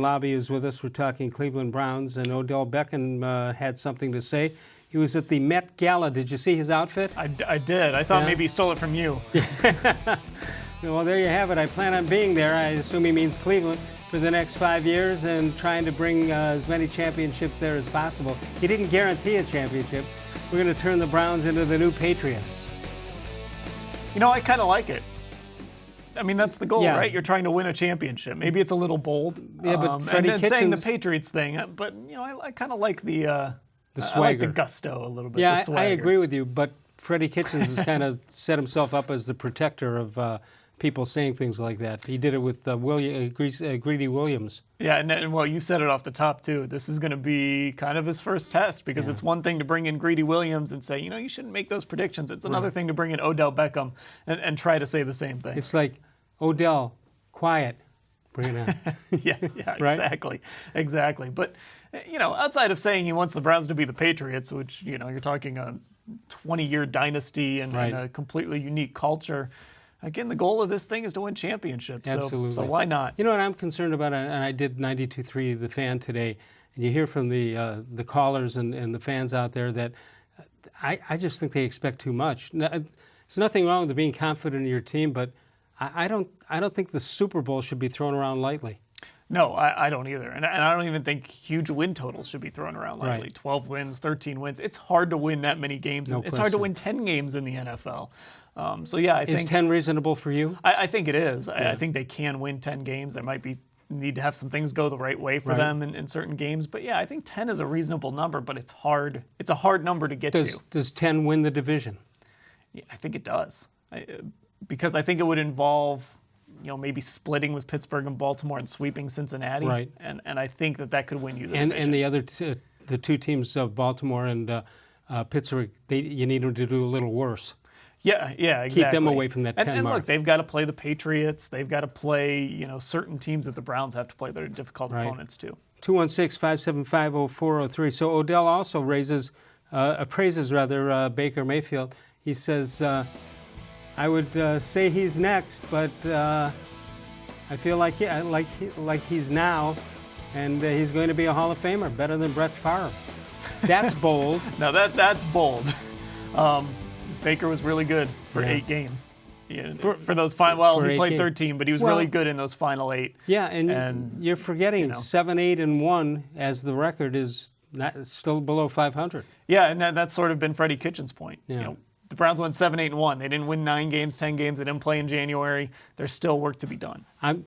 Labbe is with us. We're talking Cleveland Browns, and Odell Beckham had something to say. He was at the Met Gala. Did you see his outfit? I did. I thought maybe he stole it from you. Well, there you have it. I plan on being there. I assume he means Cleveland for the next 5 years and trying to bring as many championships there as possible. He didn't guarantee a championship. We're going to turn the Browns into the new Patriots. You know, I kind of like it. I mean, that's the goal, right? You're trying to win a championship. Maybe it's a little bold. Yeah, but freddie-kitchens saying the Patriots thing, but you know, I kind of like the swagger. I like the gusto a little bit. Yeah, the I agree with you. But freddie-kitchens has kind of set himself up as the protector of people saying things like that. He did it with Greedy Williams. Yeah, and well, you said it off the top too. This is going to be kind of his first test because it's one thing to bring in Greedy Williams and say, you know, you shouldn't make those predictions. It's another thing to bring in Odell Beckham and try to say the same thing. It's like, Odell, quiet, bring it on. yeah, right? exactly. But you know, outside of saying he wants the Browns to be the Patriots, which you know, you're talking a 20-year dynasty and a completely unique culture. Again, the goal of this thing is to win championships. Absolutely. So why not? You know what I'm concerned about, and I did 92.3 The Fan today, and you hear from the callers and the fans out there that I just think they expect too much. There's nothing wrong with being confident in your team, but I don't think the Super Bowl should be thrown around lightly. No, I don't either. And I don't even think huge win totals should be thrown around lightly. Right. 12 wins, 13 wins. It's hard to win that many games. No It's question. hard to win 10 games in the NFL. So yeah, I think... Is 10 reasonable for you? I think it is. I think they can win 10 games. There might need to have some things go the right way for them in certain games. But yeah, I think 10 is a reasonable number, but it's hard. It's a hard number to get to. Does 10 win the division? Yeah, I think it does. Because I think it would involve, you know, maybe splitting with Pittsburgh and Baltimore and sweeping Cincinnati. Right. And I think that could win you the division. And the other the two teams, Baltimore and Pittsburgh, you need them to do a little worse. Yeah, exactly. Keep them away from that 10 and mark. Look, they've got to play the Patriots. They've got to play, you know, certain teams that the Browns have to play that are difficult opponents too. 216-575-0403. So Odell also praises Baker-Mayfield. He says, I would say he's next, but I feel like he's now, and he's going to be a Hall of Famer, better than Brett-Favre. That's bold. Now that's bold. Baker was really good for 8 games. Yeah, for those final, well, he played 13, but he was really good in those final 8. Yeah, and you're forgetting 7-8-1 as the record is still below 500. Yeah, and that's sort of been freddie-kitchens' point. Yeah. You know, the Browns went 7-8-1. They didn't win 9 games, 10 games. They didn't play in January. There's still work to be done. I'm